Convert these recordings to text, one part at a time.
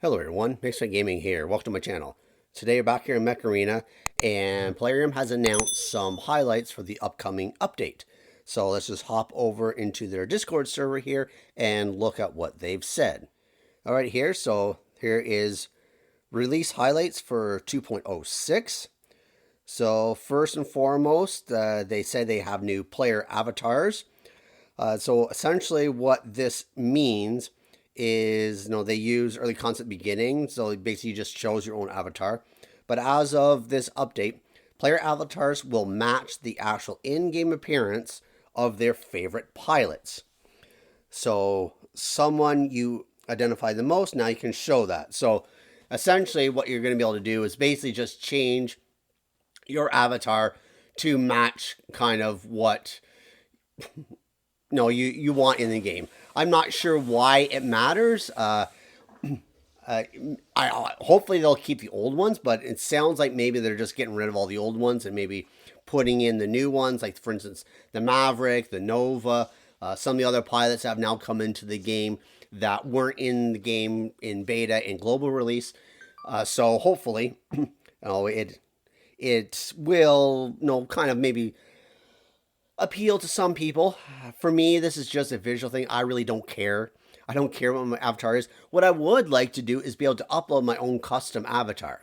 Hello everyone, Mixfant Gaming here. Welcome to my channel. Today we're back here in Mech Arena, and Plarium has announced some highlights for the upcoming update. So let's just hop over into their Discord server here and look at what they've said. Alright, here is release highlights for 2.06. So first and foremost, they say they have new player avatars. So essentially what this means is, they use early concept beginning, so it basically just shows your own avatar. But as of this update, player avatars will match the actual in-game appearance of their favorite pilots. So someone you identify the most, now you can show that. So essentially what you're going to be able to do is basically just change your avatar to match kind of what you want in the game. I'm not sure why it matters. Hopefully they'll keep the old ones, but it sounds like maybe they're just getting rid of all the old ones and maybe putting in the new ones, like for instance the Maverick, the Nova. Some of the other pilots have now come into the game that weren't in the game in beta and global release. So hopefully, it will kind of maybe appeal to some people. For me, this is just a visual thing. I really don't care. I don't care what my avatar is. What I would like to do is be able to upload my own custom avatar.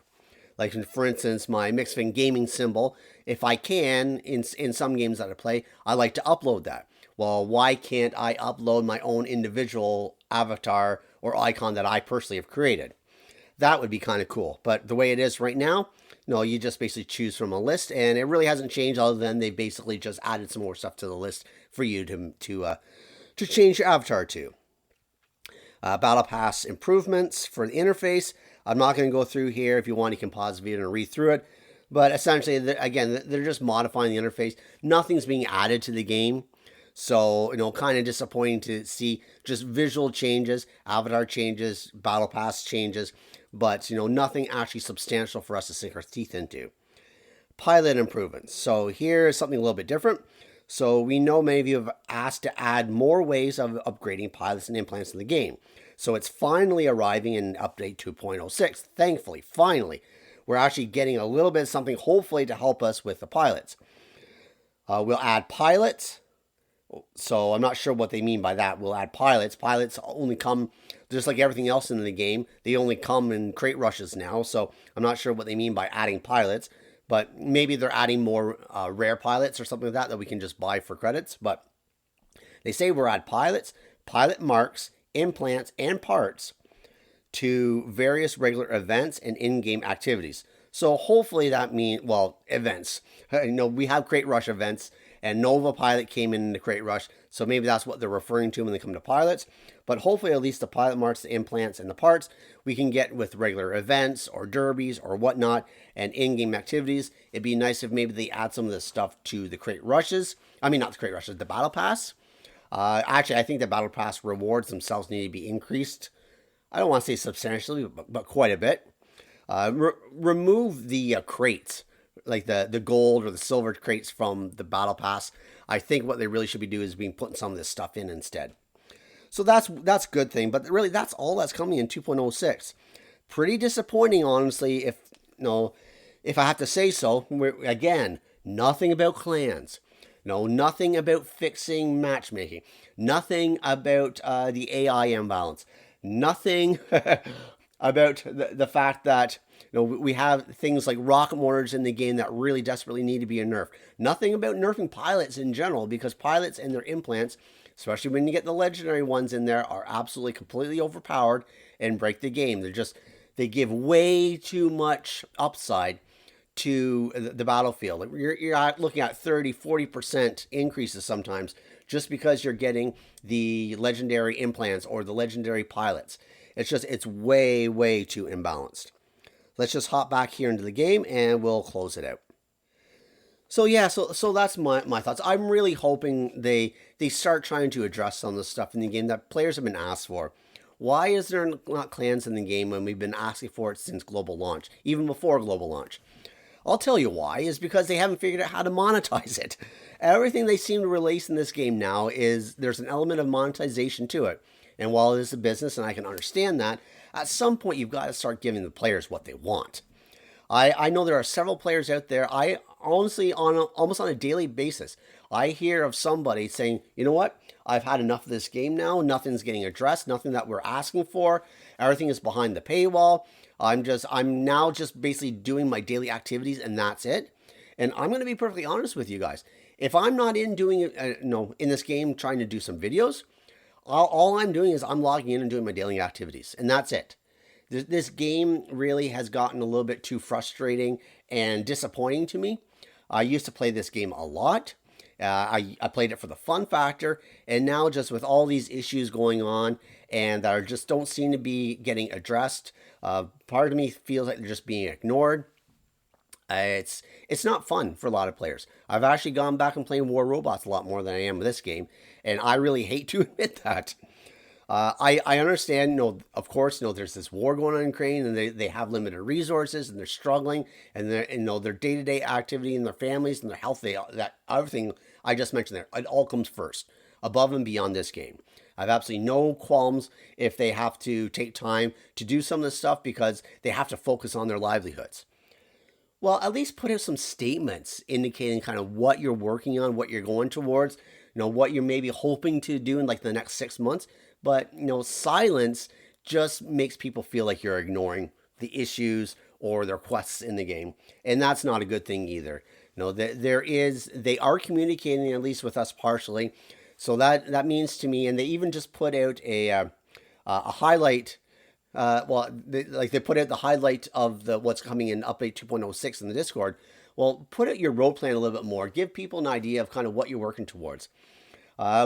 Like, for instance, my Mixfant gaming symbol. If I can, in some games that I play, I like to upload that. Well, why can't I upload my own individual avatar or icon that I personally have created? That would be kind of cool. But the way it is right now, you just basically choose from a list, and it really hasn't changed other than they basically just added some more stuff to the list for you to change your avatar to. Battle Pass improvements for the interface. I'm not going to go through here. If you want, you can pause the video and read through it. But essentially, again, they're just modifying the interface. Nothing's being added to the game. So, kind of disappointing to see just visual changes, avatar changes, Battle Pass changes, but, nothing actually substantial for us to sink our teeth into. Pilot improvements. So here is something a little bit different. So we know many of you have asked to add more ways of upgrading pilots and implants in the game. So it's finally arriving in update 2.06. Thankfully, finally, we're actually getting a little bit of something, hopefully, to help us with the pilots. We'll add pilots. So I'm not sure what they mean by that. We'll add pilots. Pilots only come, just like everything else in the game, they only come in crate rushes now. So I'm not sure what they mean by adding pilots. But maybe they're adding more rare pilots or something like that we can just buy for credits. But they say we're add pilots, pilot marks, implants, and parts to various regular events and in-game activities. So hopefully that means, events. We have crate rush events, and Nova Pilot came in the crate rush, so maybe that's what they're referring to when they come to pilots. But hopefully at least the pilot marks, the implants, and the parts we can get with regular events or derbies or whatnot and in-game activities. It'd be nice if maybe they add some of this stuff to the crate rushes. I mean, not the crate rushes, the battle pass. Actually, I think the battle pass rewards themselves need to be increased. I don't want to say substantially, but quite a bit. Remove the crates, like the gold or the silver crates from the battle pass. I think what they really should be doing is putting some of this stuff in instead. So that's a good thing, but really that's all that's coming in 2.06. Pretty disappointing, honestly, if I have to say so. Again, nothing about clans. Nothing about fixing matchmaking. Nothing about the AI imbalance. Nothing about the fact that we have things like rocket mortars in the game that really desperately need to be nerfed. Nothing about nerfing pilots in general, because pilots and their implants, especially when you get the legendary ones in there, are absolutely completely overpowered and break the game. They give way too much upside to the battlefield. You're looking at 30-40% increases sometimes just because you're getting the legendary implants or the legendary pilots. It's way too imbalanced. Let's just hop back here into the game and we'll close it out. So yeah, so that's my thoughts. I'm really hoping they start trying to address some of the stuff in the game that players have been asked for. Why is there not clans in the game when we've been asking for it since global launch, even before global launch? I'll tell you why, is because they haven't figured out how to monetize it. Everything they seem to release in this game now is there's an element of monetization to it. And while it is a business, and I can understand that, at some point you've got to start giving the players what they want. I know there are several players out there. I honestly, almost on a daily basis, I hear of somebody saying, you know what? I've had enough of this game now. Nothing's getting addressed. Nothing that we're asking for. Everything is behind the paywall. I'm now just basically doing my daily activities, and that's it. And I'm going to be perfectly honest with you guys. If I'm not in doing in this game trying to do some videos, all I'm doing is I'm logging in and doing my daily activities, and that's it. This game really has gotten a little bit too frustrating and disappointing to me. I used to play this game a lot. I played it for the fun factor, and now just with all these issues going on and that just don't seem to be getting addressed, part of me feels like they're just being ignored. It's not fun for a lot of players. I've actually gone back and playing War Robots a lot more than I am with this game, and I really hate to admit that. I understand, of course, there's this war going on in Ukraine, and they have limited resources, and they're struggling, and their day-to-day activity and their families and their health, that everything I just mentioned there, it all comes first, above and beyond this game. I have absolutely no qualms if they have to take time to do some of this stuff because they have to focus on their livelihoods. Well, at least put out some statements indicating kind of what you're working on, what you're going towards, what you're maybe hoping to do in like the next 6 months. But, silence just makes people feel like you're ignoring the issues or the requests in the game. And that's not a good thing either. They are communicating at least with us partially. So that means to me, and they even just put out a highlight. They put out the highlight of what's coming in update 2.06 in the Discord. Well, put out your road plan a little bit more. Give people an idea of kind of what you're working towards.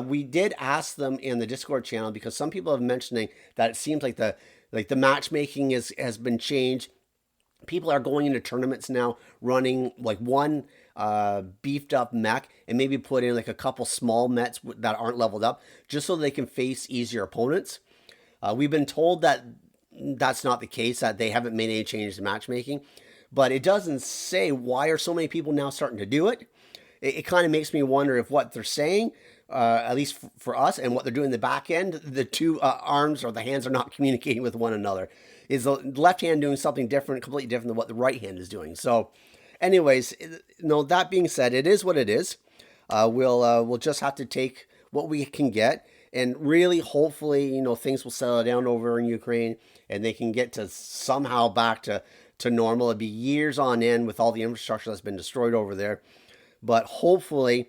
We did ask them in the Discord channel because some people have mentioning that it seems like the matchmaking has been changed. People are going into tournaments now running like one beefed up mech and maybe put in like a couple small mechs that aren't leveled up just so they can face easier opponents. We've been told that that's not the case, that they haven't made any changes to matchmaking, but it doesn't say why are so many people now starting to do it. It kind of makes me wonder if what they're saying, at least for us, and what they're doing in the back end, the two arms or the hands are not communicating with one another. Is the left hand doing something different, completely different than what the right hand is doing? So, anyways, that being said, it is what it is. We'll just have to take what we can get, and really, hopefully, things will settle down over in Ukraine, and they can get to somehow back to normal. It'd be years on end with all the infrastructure that's been destroyed over there. But hopefully,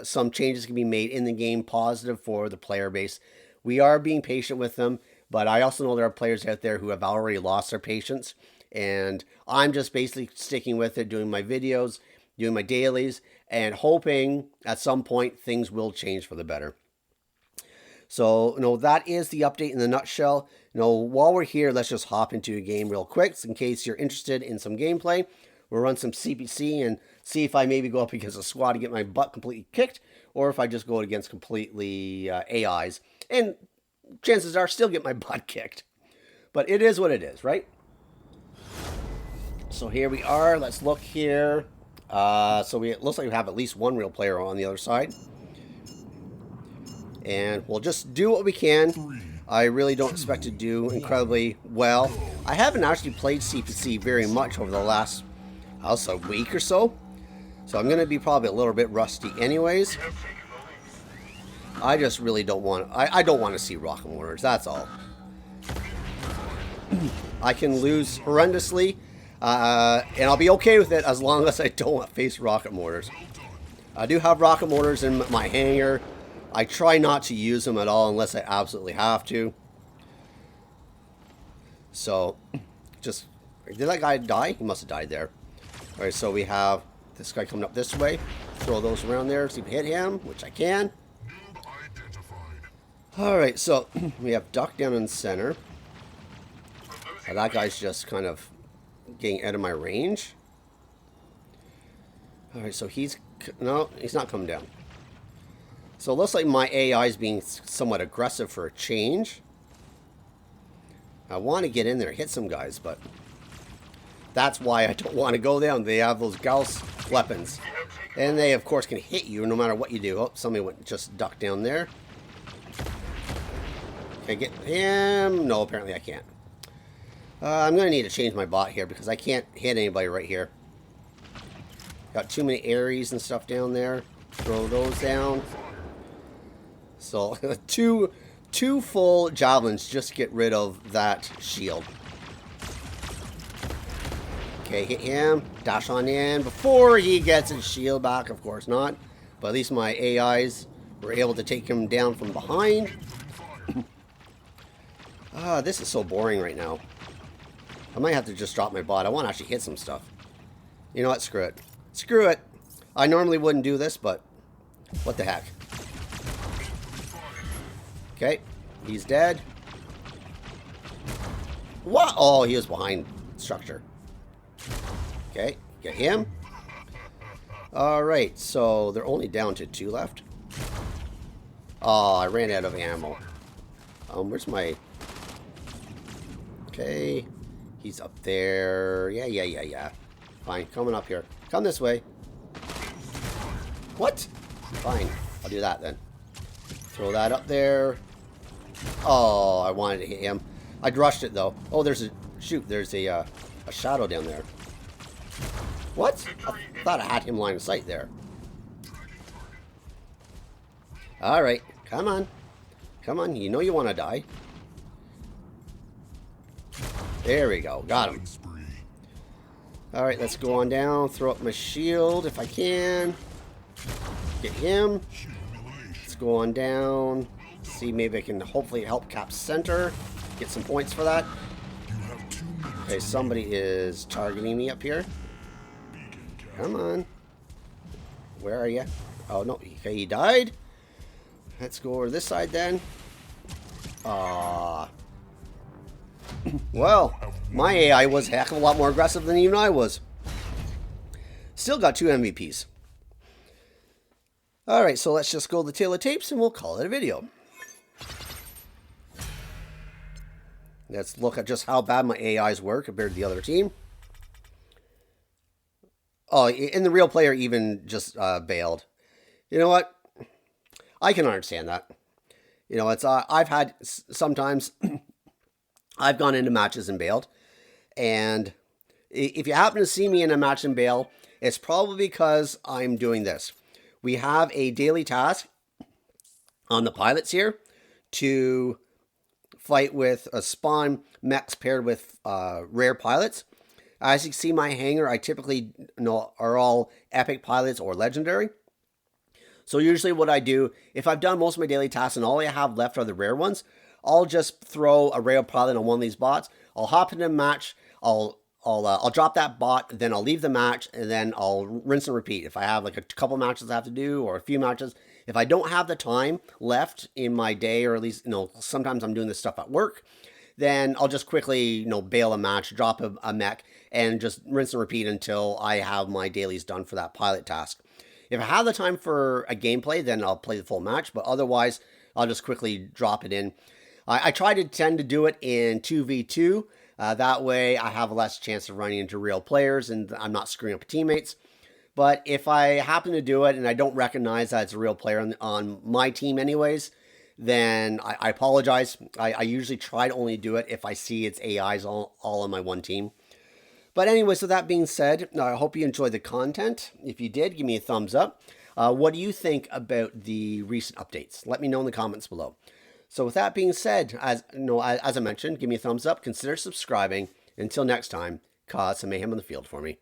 some changes can be made in the game positive for the player base. We are being patient with them, but I also know there are players out there who have already lost their patience. And I'm just basically sticking with it, doing my videos, doing my dailies, and hoping at some point things will change for the better. So, that is the update in the nutshell. While we're here, let's just hop into a game real quick in case you're interested in some gameplay. We'll run some CPC and see if I maybe go up against a squad to get my butt completely kicked, or if I just go against completely AIs. And chances are still get my butt kicked. But it is what it is, right? So here we are. Let's look here. It looks like we have at least one real player on the other side. And we'll just do what we can. I really don't expect to do incredibly well. I haven't actually played CPC very much over the last, a week or so. So I'm going to be probably a little bit rusty anyways. I just really don't want, I don't want to see rocket mortars, that's all. I can lose horrendously, and I'll be okay with it as long as I don't face rocket mortars. I do have rocket mortars in my hangar. I try not to use them at all unless I absolutely have to. So, did that guy die? He must have died there. Alright, so we have this guy coming up this way. Throw those around there, see if I hit him, which I can. Alright, so we have Duck down in the center. That guy's just kind of getting out of my range. Alright, so he's not coming down. So it looks like my AI is being somewhat aggressive for a change. I want to get in there and hit some guys, but that's why I don't want to go down. They have those Gauss weapons. And they, of course, can hit you no matter what you do. Oh, somebody went just ducked down there. Can I get him? No, apparently I can't. I'm going to need to change my bot here because I can't hit anybody right here. Got too many Aries and stuff down there. Throw those down. So, two full javelins just to get rid of that shield. Okay, hit him. Dash on in before he gets his shield back. Of course not. But at least my AIs were able to take him down from behind. This is so boring right now. I might have to just drop my bot. I want to actually hit some stuff. You know what? Screw it. Screw it. I normally wouldn't do this, but what the heck. Okay. He's dead. What? Oh, he was behind structure. Okay. Get him. Alright. So they're only down to 2 left. Oh, I ran out of ammo. Where's my... Okay. He's up there. Yeah. Fine. Coming up here. Come this way. What? Fine. I'll do that then. Throw that up there. Oh, I wanted to hit him. I rushed it though. Oh, there's a... Shoot, there's a shadow down there. What? I thought I had him line of sight there. Alright. Come on. Come on. You know you want to die. There we go. Got him. Alright, let's go on down. Throw up my shield if I can. Get him. Let's go on down. See, maybe I can hopefully help Cap center. Get some points for that. Okay, somebody is targeting me up here. Come on. Where are you? Oh, no. Okay, he died. Let's go over this side then. Well, my AI was a heck of a lot more aggressive than even I was. Still got 2 MVPs. Alright, so let's just go to the tail of tapes and we'll call it a video. Let's look at just how bad my AIs were compared to the other team. Oh, and the real player even just bailed. You know what? I can understand that. You know, it's I've had sometimes I've gone into matches and bailed. And if you happen to see me in a match and bail, it's probably because I'm doing this. We have a daily task on the pilots here to fight with a spawn mechs paired with rare pilots. As you can see, my hangar, I typically are all epic pilots or legendary. So usually what I do, if I've done most of my daily tasks and all I have left are the rare ones, I'll just throw a rare pilot on one of these bots. I'll hop into a match. I'll drop that bot, then I'll leave the match, and then I'll rinse and repeat. If I have like a couple matches I have to do, or a few matches, if I don't have the time left in my day, or at least, sometimes I'm doing this stuff at work, then I'll just quickly, bail a match, drop a mech, and just rinse and repeat until I have my dailies done for that pilot task. If I have the time for a gameplay, then I'll play the full match, but otherwise, I'll just quickly drop it in. I try to tend to do it in 2v2. That way, I have less chance of running into real players, and I'm not screwing up teammates. But if I happen to do it, and I don't recognize that it's a real player on my team anyways, then I apologize. I usually try to only do it if I see it's AIs all on my one team. But anyway, so that being said, I hope you enjoyed the content. If you did, give me a thumbs up. What do you think about the recent updates? Let me know in the comments below. So with that being said, as I mentioned, give me a thumbs up, consider subscribing. Until next time, cause some mayhem on the field for me.